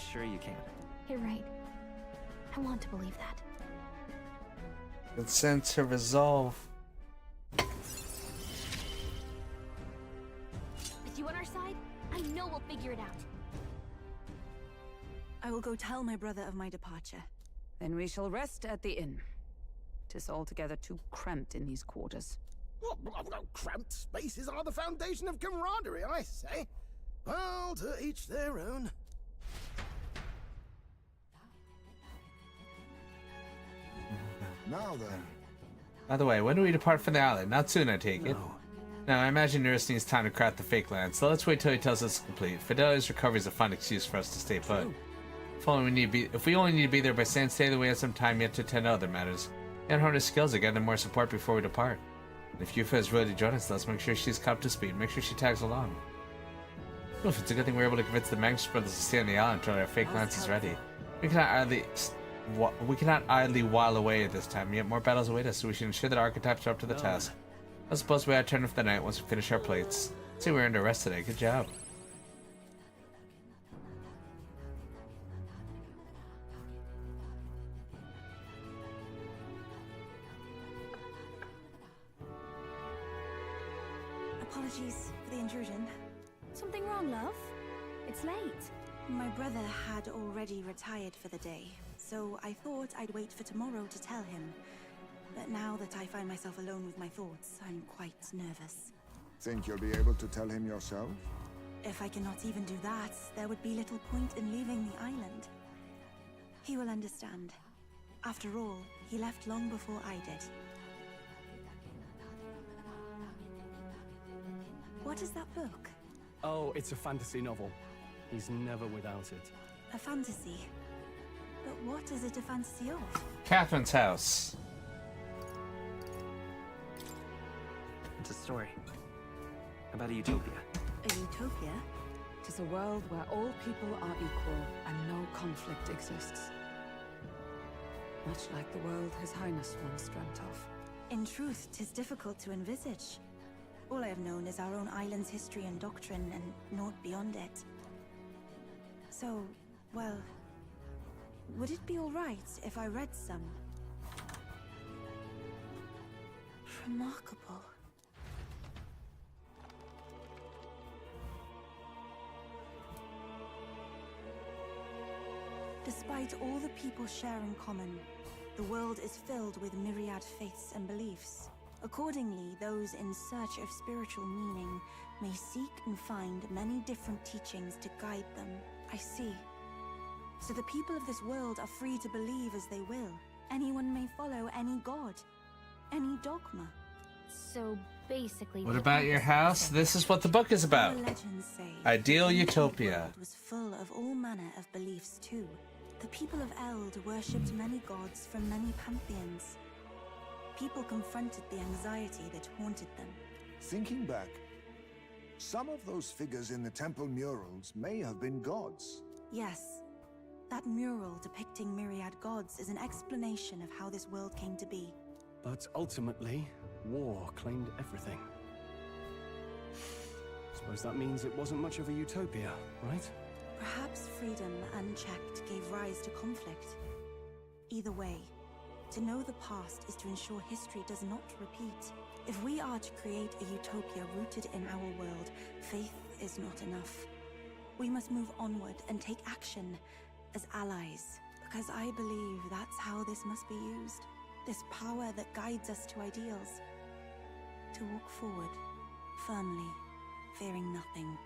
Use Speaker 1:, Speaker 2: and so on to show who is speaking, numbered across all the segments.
Speaker 1: sure you can?
Speaker 2: You're right. I want to believe that.
Speaker 3: Good sense of resolve.
Speaker 2: With you on our side, I know we'll figure it out.
Speaker 4: I will go tell my brother of my departure.
Speaker 5: Then we shall rest at the inn. 'Tis altogether too cramped in these quarters.
Speaker 6: Well, cramped spaces are the foundation of camaraderie, I say. Well, to each their own.
Speaker 7: Now then.
Speaker 3: By the way, when do we depart from the island? Not soon, I take it. Now, I imagine Nurse needs time to craft the fake land, so let's wait till he tells us it's complete. Fidelity's recovery is a fun excuse for us to stay put. If we only need to be there by San Stay, then we have some time yet to attend to other matters. And hone his skills again and more support before we depart. And if Yufa is ready to join us, let's make sure she's caught up to speed. Make sure she tags along. Oof, it's a good thing we were able to convince the Magnus brothers to stay on the island until our fake lance is ready. We cannot idly while away at this time, yet more battles await us, so we should ensure that our archetypes are up to the task. I suppose we ought to turn for the night once we finish our plates. See, we earned a rest today. Good job.
Speaker 4: Apologies for the intrusion.
Speaker 2: Something wrong, love? It's late.
Speaker 4: My brother had already retired for the day, so I thought I'd wait for tomorrow to tell him. But now that I find myself alone with my thoughts, I'm quite nervous.
Speaker 7: Think you'll be able to tell him yourself?
Speaker 4: If I cannot even do that, there would be little point in leaving the island. He will understand. After all, he left long before I did. What is that book?
Speaker 1: Oh, it's a fantasy novel. He's never without it.
Speaker 4: A fantasy? But what is it a fantasy of?
Speaker 3: Catherine's house.
Speaker 1: It's a story about a utopia.
Speaker 4: A utopia?
Speaker 5: 'Tis a world where all people are equal and no conflict exists. Much like the world His Highness once dreamt of.
Speaker 4: In truth, 'tis difficult to envisage. All I have known is our own island's history and doctrine, and naught beyond it. So, well, would it be alright if I read some? Remarkable. Despite all the people share in common, the world is filled with myriad faiths and beliefs. Accordingly, those in search of spiritual meaning may seek and find many different teachings to guide them. I see. So the people of this world are free to believe as they will. Anyone may follow any god, any dogma.
Speaker 2: So basically,
Speaker 3: What about your house? This is what the book is about.
Speaker 4: The legends say
Speaker 3: Ideal
Speaker 4: the ancient
Speaker 3: utopia.
Speaker 4: world was full of all manner of beliefs too. The people of Eld worshipped many gods from many pantheons. People confronted the anxiety that haunted them.
Speaker 7: Thinking back, some of those figures in the temple murals may have been gods.
Speaker 4: Yes, that mural depicting myriad gods is an explanation of how this world came to be.
Speaker 1: But ultimately, war claimed everything. Suppose that means it wasn't much of a utopia, right?
Speaker 4: Perhaps freedom unchecked gave rise to conflict. Either way, to know the past is to ensure history does not repeat. If we are to create a utopia rooted in our world, faith is not enough. We must move onward and take action as allies, because I believe that's how this must be used. This power that guides us to ideals. To walk forward, firmly, fearing nothing.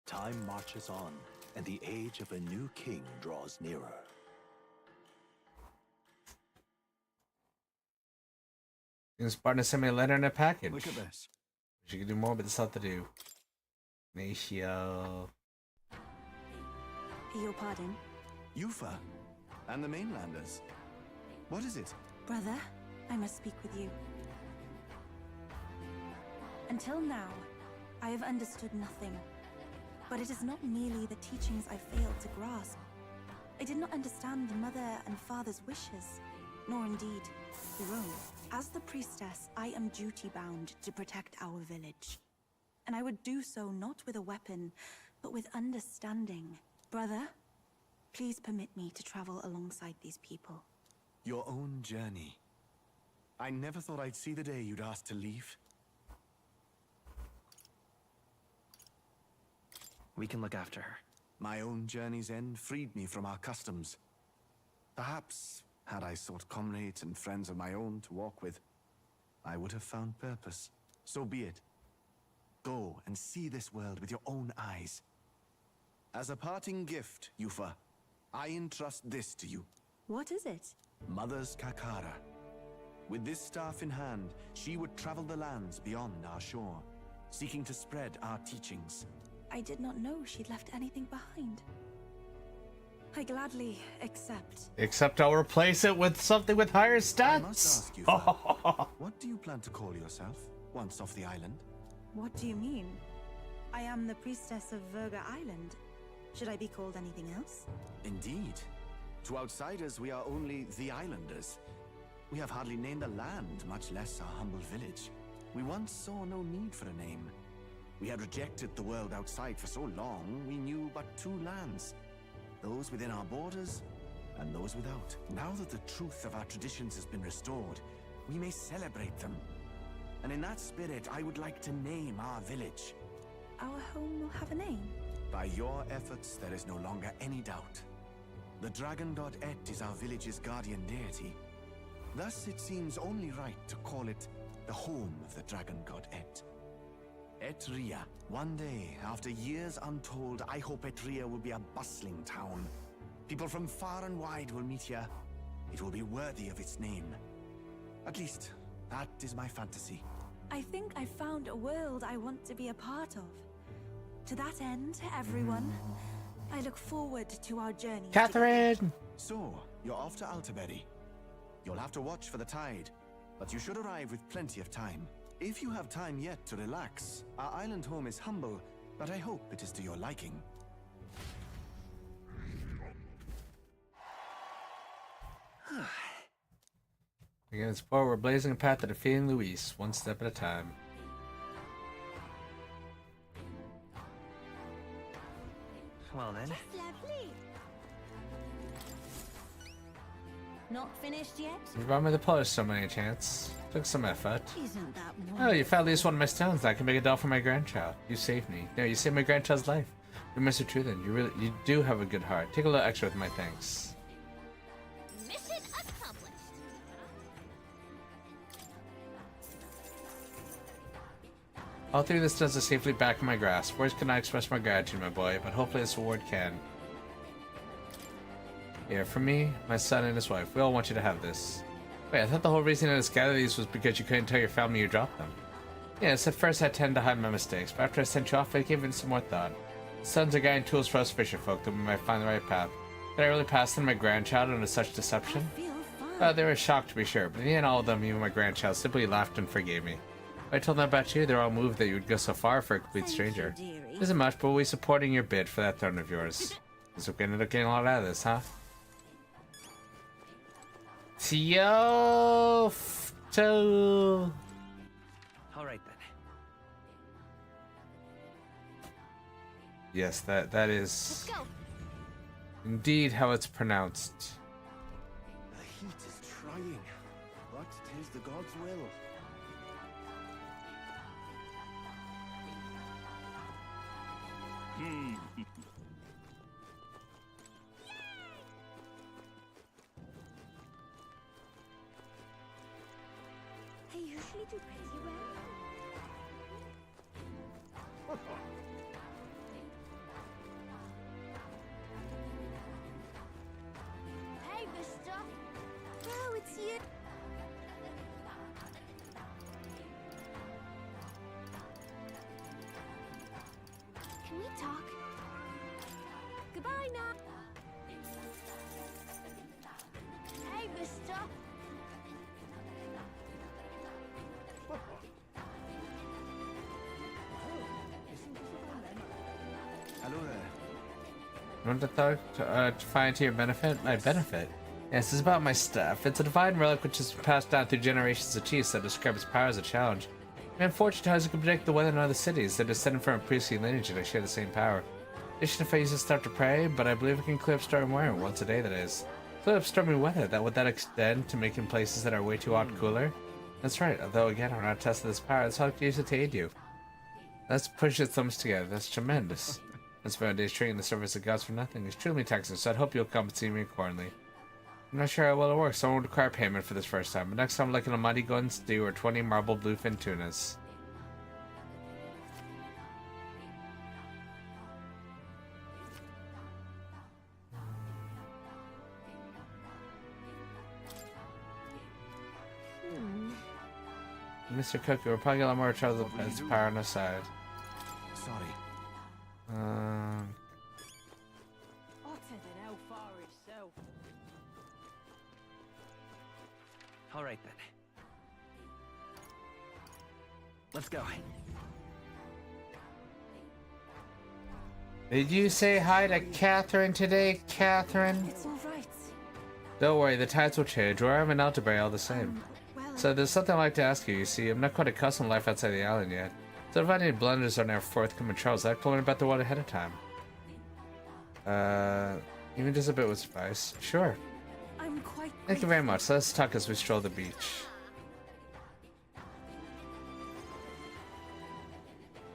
Speaker 8: Time marches on, and the age of a new king draws nearer.
Speaker 3: This partner sent me a letter and a package.
Speaker 1: Look at this.
Speaker 3: Wish you could do more, but there's stuff to do. Natio.
Speaker 4: Your pardon?
Speaker 8: Yufa, and the mainlanders. What is it?
Speaker 4: Brother, I must speak with you. Until now, I have understood nothing. But it is not merely the teachings I failed to grasp. I did not understand mother and father's wishes, nor indeed your own. As the priestess, I am duty-bound to protect our village. and I would do so not with a weapon, but with understanding. Brother, please permit me to travel alongside these people.
Speaker 8: Your own journey. I never thought I'd see the day you'd ask to leave.
Speaker 1: We can look after her.
Speaker 8: My own journey's end freed me from our customs. Perhaps, had I sought comrades and friends of my own to walk with, I would have found purpose. So be it. Go and see this world with your own eyes. As a parting gift, Yufa, I entrust this to you.
Speaker 4: What is it?
Speaker 8: Mother's Kakara. With this staff in hand, she would travel the lands beyond our shore, seeking to spread our teachings.
Speaker 4: I did not know she'd left anything behind. I gladly accept.
Speaker 3: Except I'll replace it with something with higher stats.
Speaker 8: I must ask you, what do you plan to call yourself once off the island?
Speaker 4: What do you mean? I am the priestess of Verga Island. Should I be called anything else?
Speaker 8: Indeed. To outsiders, we are only the islanders. We have hardly named a land, much less our humble village. We once saw no need for a name. We had rejected the world outside for so long, we knew but two lands. Those within our borders, and those without. Now that the truth of our traditions has been restored, we may celebrate them. And in that spirit, I would like to name our village.
Speaker 4: Our home will have a name.
Speaker 8: By your efforts, there is no longer any doubt. The dragon god Et is our village's guardian deity. Thus, it seems only right to call it the home of the dragon god Et. Etria. One day, after years untold, I hope Etria will be a bustling town. People from far and wide will meet here. It will be worthy of its name. At least, that is my fantasy.
Speaker 4: I think I found a world I want to be a part of. To that end, everyone, I look forward to our journey.
Speaker 3: Catherine!
Speaker 8: So, you're off to Altaberry. You'll have to watch for the tide, but you should arrive with plenty of time. If you have time yet to relax, our island home is humble, but I hope it is to your liking.
Speaker 3: Again, it's we're blazing a path to defeating Luis, one step at a time.
Speaker 1: Well then,
Speaker 2: Lovely. Not finished yet?
Speaker 3: You brought me the polish so many chance. Took some effort.
Speaker 2: Isn't that
Speaker 3: Oh, you found at least one of my stones. I can make a doll for my grandchild. You saved me. No, you saved my grandchild's life. You're Mr. Truthen. You do have a good heart. Take a little extra with my thanks.
Speaker 2: Mission accomplished.
Speaker 3: All three of the stones are safely back in my grasp. Words cannot express my gratitude, my boy, but hopefully this reward can. Here, for me, my son, and his wife. We all want you to have this. Wait, I thought the whole reason I had to gather these was because you couldn't tell your family you dropped them. Yes, at first I tended to hide my mistakes, but after I sent you off, I gave it some more thought. Sons are guiding tools for us fisher folk that we might find the right path. Did I really pass on my grandchild under such deception?
Speaker 2: Feel fine.
Speaker 3: They were shocked to be sure, but in the end all of them, even my grandchild, simply laughed and forgave me. When I told them about you, they were all moved that you would go so far for a complete stranger.
Speaker 2: dearie.
Speaker 3: Isn't much, but we'll be supporting your bid for that throne of yours. So we ended up getting a lot out of this, huh? Yo,
Speaker 1: all right then.
Speaker 3: Yes, that
Speaker 2: Let's
Speaker 3: is
Speaker 2: go.
Speaker 3: indeed how it's pronounced.
Speaker 6: The heat is trying, but 'tis the god's will.
Speaker 2: I usually do pretty well. Hey, mister. Oh, it's you. Can we talk? Goodbye now. Hey, mister.
Speaker 8: Hello there.
Speaker 3: You want to talk to find to your benefit? My benefit? Yes, it's about my stuff. It's a divine relic which has been passed down through generations of chiefs that describe its power as a challenge. Man, fortune tellers can predict the weather in other cities. They're descended from a priestly lineage and they share the same power. If I use this stuff to pray, but I believe it can clear up stormy weather once a day, that is. Clear up stormy weather, would that extend to making places that are way too hot cooler? That's right, although again, I'm not testing this power, that's how I can use it to aid you. Let's push your thumbs together, that's tremendous. That's about days treating the service of gods for nothing. It's truly taxing, so I'd hope you'll compensate me accordingly. I'm not sure how well it works, so I won't require payment for this first time, but next time like an almighty guns do or 20 marble bluefin tunas. Mr. Cookie, we're probably gonna more trouble with his power on our side.
Speaker 8: Sorry.
Speaker 1: All right then. Let's go.
Speaker 3: Did you say hi to Catherine today, Catherine?
Speaker 4: It's all right.
Speaker 3: Don't worry, the tides will change. We're having Altabury all the same.
Speaker 4: Well,
Speaker 3: So there's something I'd like to ask you. You see, I'm not quite accustomed to life outside the island yet. So if any blunders on our forthcoming trials, I'd learn about the water ahead of time. Even just a bit would suffice. Sure.
Speaker 4: I'm quite
Speaker 3: Thank you very much. Let's talk as we stroll the beach.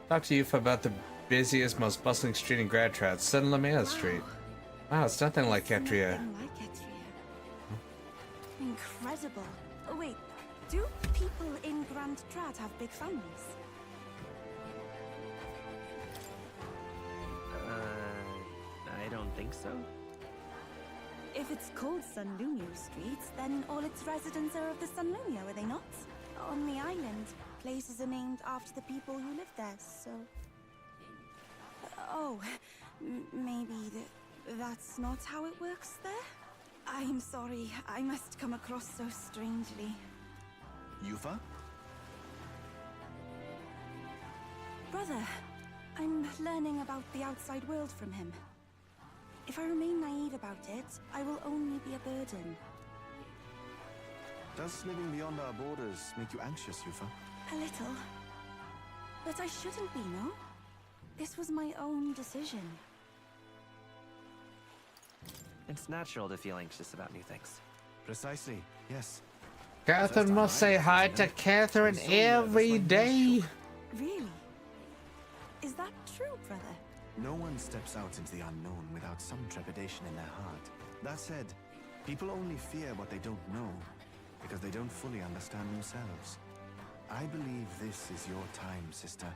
Speaker 3: Talk to you about the busiest, most bustling street in Gradtrat, San Lamea Street. Wow, it's nothing like Etria.
Speaker 4: nothing like Etria. Incredible. Oh, wait. Do people in Grand Trat have big families?
Speaker 1: I don't think so.
Speaker 4: If it's called San Lunio Street, then all its residents are of the San Lunio, are they not? On the island, places are named after the people who live there, so... Oh, maybe that's not how it works there? I'm sorry, I must come across so strangely.
Speaker 8: Yufa?
Speaker 4: Brother, I'm learning about the outside world from him. If I remain naive about it, I will only be a burden.
Speaker 8: Does living beyond our borders make you anxious, Yufa?
Speaker 4: A little. But I shouldn't be, no? This was my own decision.
Speaker 1: It's natural to feel anxious about new things.
Speaker 8: Precisely, yes.
Speaker 3: Catherine must say hi to Catherine every day.
Speaker 4: Really? Is that true, brother?
Speaker 8: No one steps out into the unknown without some trepidation in their heart. That said, people only fear what they don't know because they don't fully understand themselves. I believe this is your time, sister.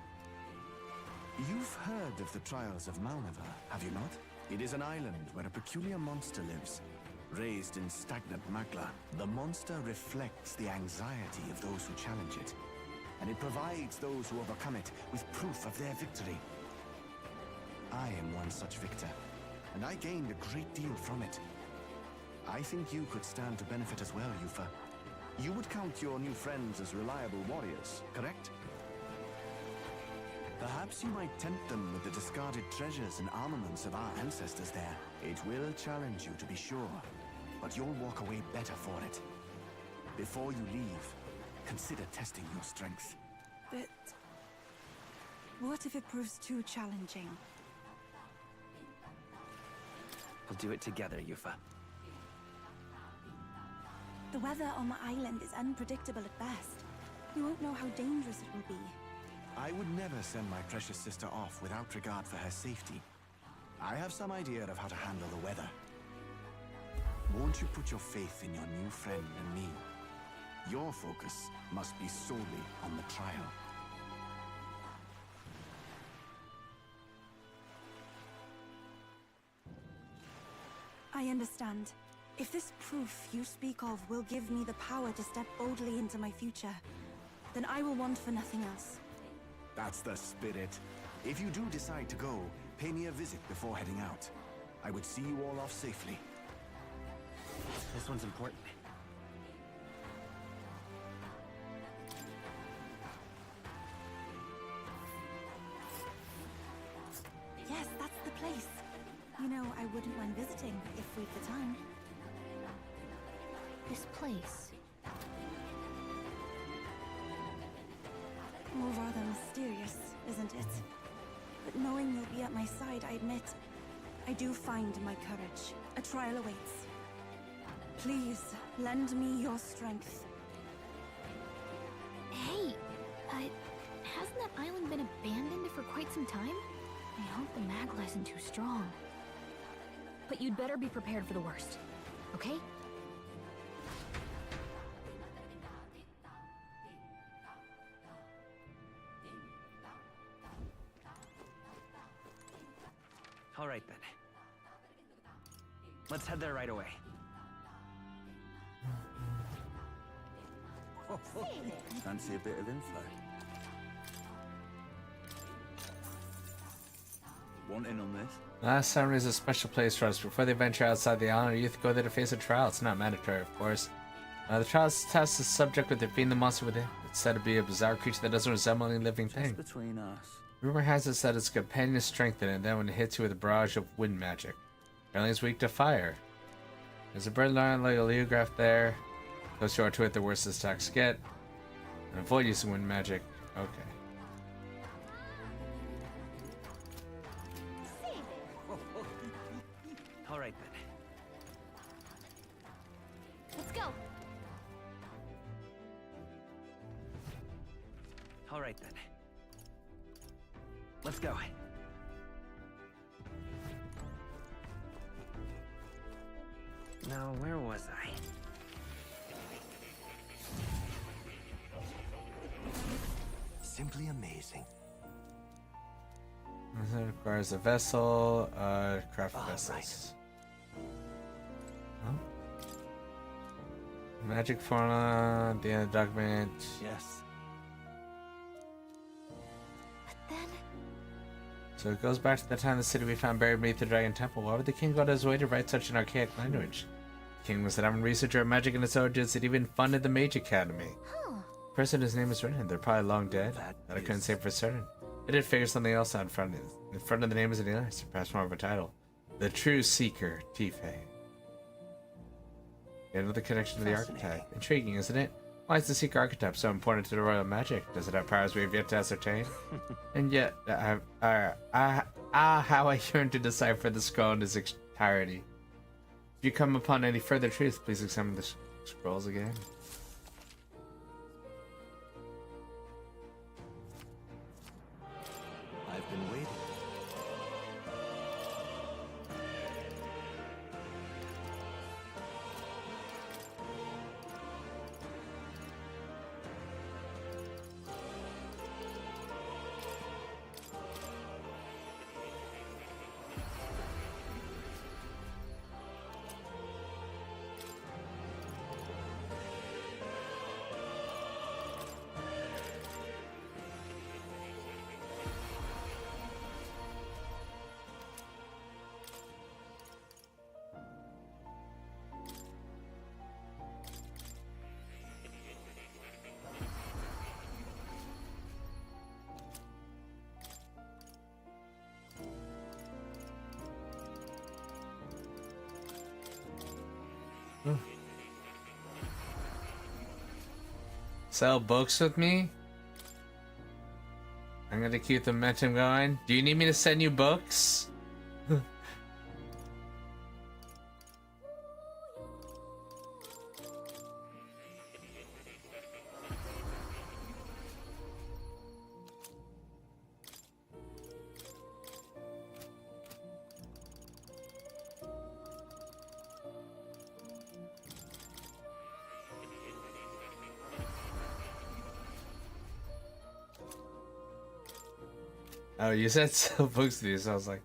Speaker 8: You've heard of the trials of Malnever, have you not? It is an island where a peculiar monster lives. Raised in stagnant magma, the monster reflects the anxiety of those who challenge it, and it provides those who overcome it with proof of their victory. I am one such victor, and I gained a great deal from it. I think you could stand to benefit as well, Yufa. You would count your new friends as reliable warriors, correct? Perhaps you might tempt them with the discarded treasures and armaments of our ancestors there. It will challenge you, to be sure, but you'll walk away better for it. Before you leave, consider testing your strength.
Speaker 4: But... what if it proves too challenging?
Speaker 1: We'll do it together, Yufa.
Speaker 4: The weather on the island is unpredictable at best. We won't know how dangerous it will be.
Speaker 8: I would never send my precious sister off without regard for her safety. I have some idea of how to handle the weather. Won't you put your faith in your new friend and me? Your focus must be solely on the trial.
Speaker 4: I understand. If this proof you speak of will give me the power to step boldly into my future, then I will want for nothing else.
Speaker 8: That's the spirit. If you do decide to go, pay me a visit before heading out. I would see you all off safely.
Speaker 1: This one's important.
Speaker 4: Yes, that's the place. You know, I wouldn't mind visiting if we've the time.
Speaker 2: This place.
Speaker 4: rather mysterious, isn't it? But knowing you'll be at my side, I admit, I do find my courage. A trial awaits. Please, lend me your strength.
Speaker 2: Hey, hasn't that island been abandoned for quite some time? I hope the Magla isn't too strong. But you'd better be prepared for the worst, okay?
Speaker 1: All right then. Let's head there right away.
Speaker 8: Fancy a bit of info? Want in on this?
Speaker 3: Last summer is a special place for us. Before they venture outside the island, our youth go there to face a trial. It's not mandatory, of course. The trial tests the subject with defeating the monster within. It's said to be a bizarre creature that doesn't resemble any living thing.
Speaker 8: Just between us.
Speaker 3: Rumor has it that its companion is strengthened, and then when it hits you with a barrage of wind magic. Apparently it's weak to fire. There's a bird line like a leograph there. Go short to it, the worse the attacks get. And avoid using wind magic. Okay.
Speaker 1: All right then.
Speaker 2: Let's go.
Speaker 1: All right then. Let's go. Now, where was I?
Speaker 6: Simply amazing.
Speaker 3: It requires a vessel, craft vessels. Oh. Magic formula, the end of the document.
Speaker 8: Yes.
Speaker 2: But then,
Speaker 3: So it goes back to the time the city we found buried beneath the Dragon Temple. Why would the king go to his way to write such an archaic language? The king was an avid researcher of magic and its origins. It even funded the Mage Academy.
Speaker 2: huh?
Speaker 3: The person whose name is written, they're probably long dead.
Speaker 8: That
Speaker 3: I couldn't
Speaker 8: is-
Speaker 3: say for certain. I did figure something else out in front of it. In front of the name is an alias, perhaps more of a title. The True Seeker, Tife. Another connection to the archetype. Intriguing, isn't it? Why is the Seeker archetype so important to the royal magic? Does it have powers we have yet to ascertain? And yet, how I yearn to decipher the scroll in its entirety. If you come upon any further truth, please examine the scrolls again.
Speaker 8: I've been waiting.
Speaker 3: Sell books with me? I'm gonna keep the momentum going. Do you need me to send you books? Oh, you said sell books to you, so I was like,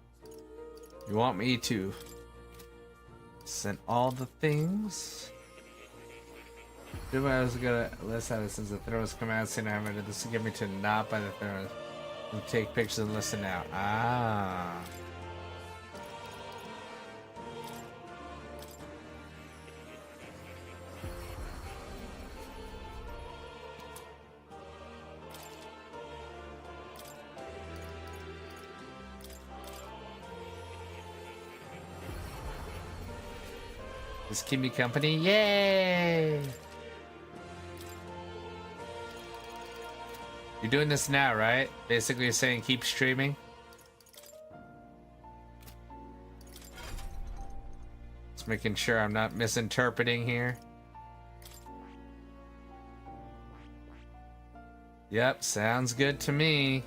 Speaker 3: you want me to send all the things? I was gonna list out since the Thrones come out soon. I haven't. This will get me to not buy the Thrones and take pictures and listen out. Ah. Just keep me company. Yay! You're doing this now, right? Basically you're saying keep streaming. Just making sure I'm not misinterpreting here. Yep, sounds good to me.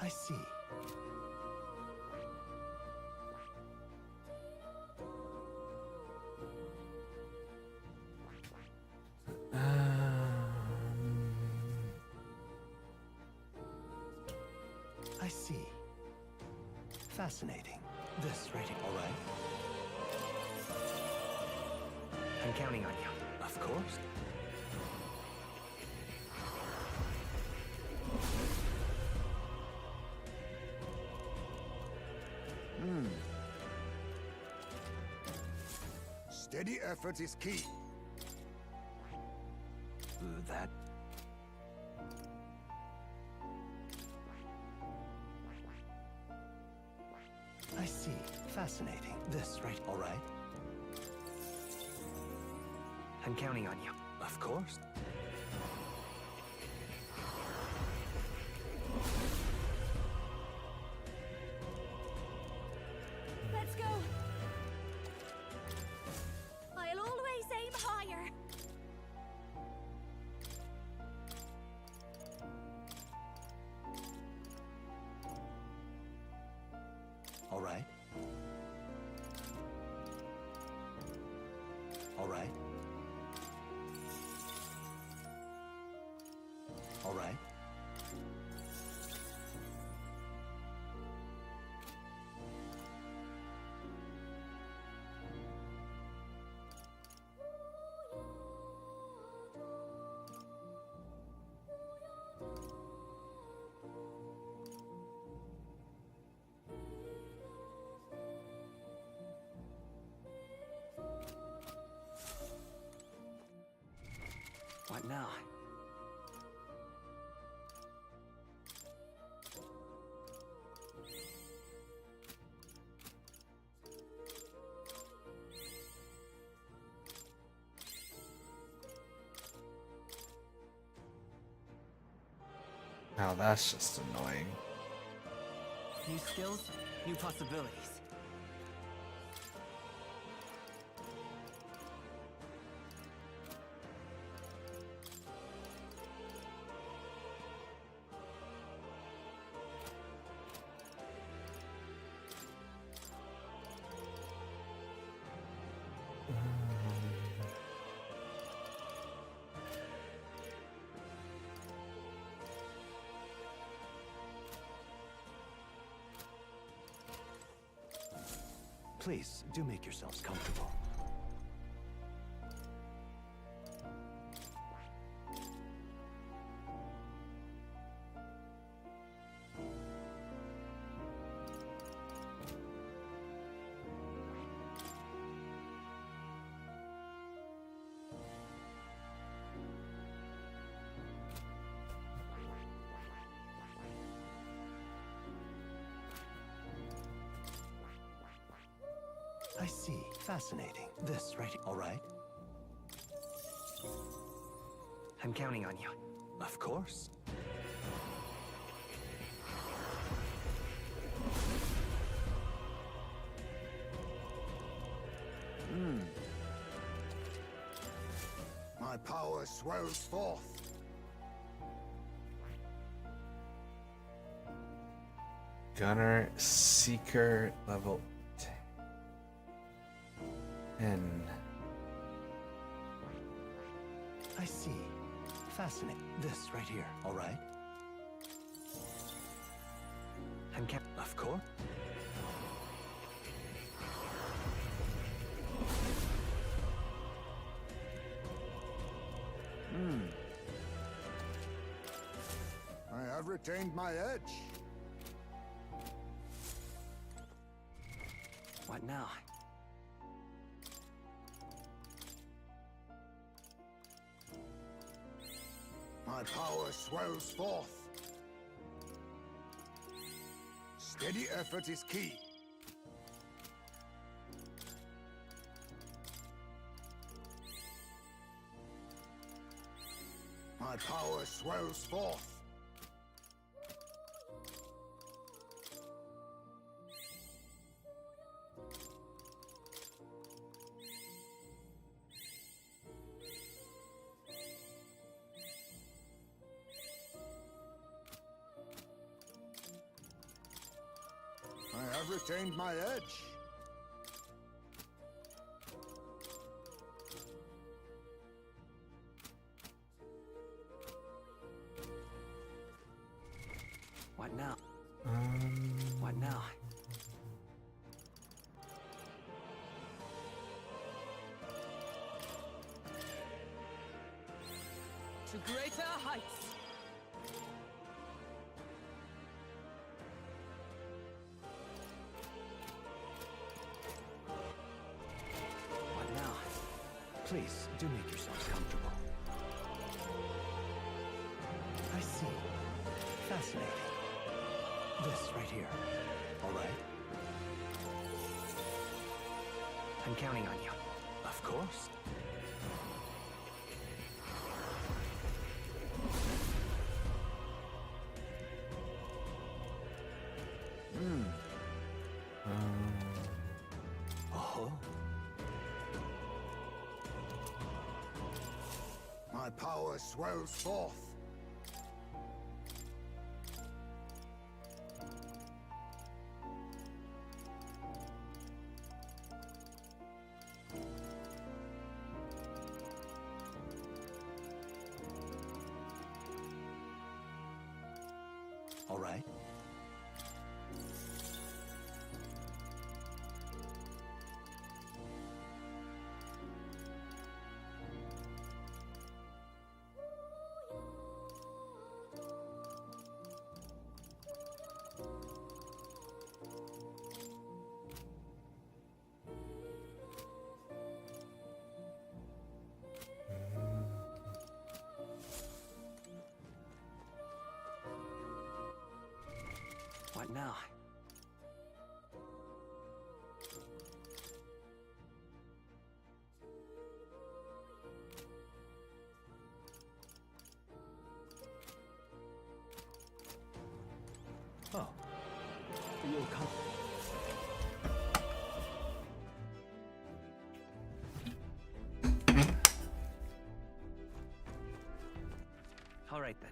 Speaker 8: I see. I see. Fascinating. This rating, all right?
Speaker 1: I'm counting on you.
Speaker 8: Of course.
Speaker 7: Steady effort is key.
Speaker 8: That... I see. Fascinating. This right, all right?
Speaker 1: I'm counting on you.
Speaker 8: Of course.
Speaker 2: Let's go. I'll always aim higher.
Speaker 8: All right. All right. All right.
Speaker 1: What now?
Speaker 3: Now that's just annoying.
Speaker 1: New skills, new possibilities.
Speaker 8: Please, do make yourselves comfortable. I see. Fascinating. This right, all right?
Speaker 1: I'm counting on you.
Speaker 8: Of course.
Speaker 7: My power swells forth.
Speaker 3: Gunner Seeker level 10.
Speaker 8: I see. Fascinating. This right here, all right?
Speaker 1: I'm
Speaker 8: Of course.
Speaker 7: I have retained my edge.
Speaker 1: What now?
Speaker 7: My power swells forth. Steady effort is key. My power swells forth. I have retained my edge.
Speaker 1: What now? What now?
Speaker 5: To greater heights.
Speaker 1: What now? Please, do make yourselves comfortable. I see. Fascinating. This right here. All right? I'm counting on you. Of course. Oh.
Speaker 7: My power swells forth.
Speaker 1: All right. What now? Oh. You'll come. All right then.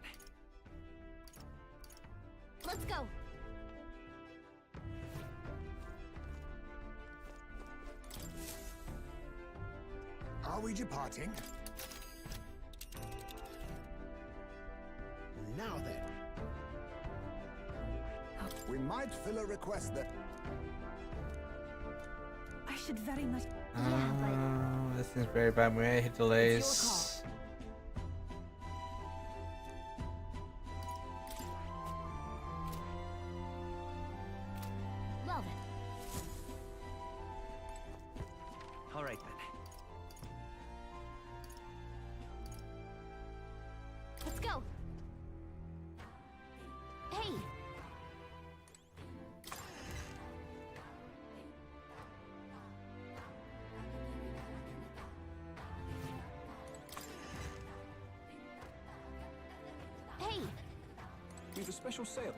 Speaker 2: Let's go.
Speaker 7: Are we departing?
Speaker 6: Now then.
Speaker 7: We might fill a request that.
Speaker 4: I should very much.
Speaker 3: This is very bad. We may hit delays.
Speaker 2: Well then.
Speaker 1: All right then.
Speaker 2: Let's go. Hey. Hey.
Speaker 1: We've a special sale.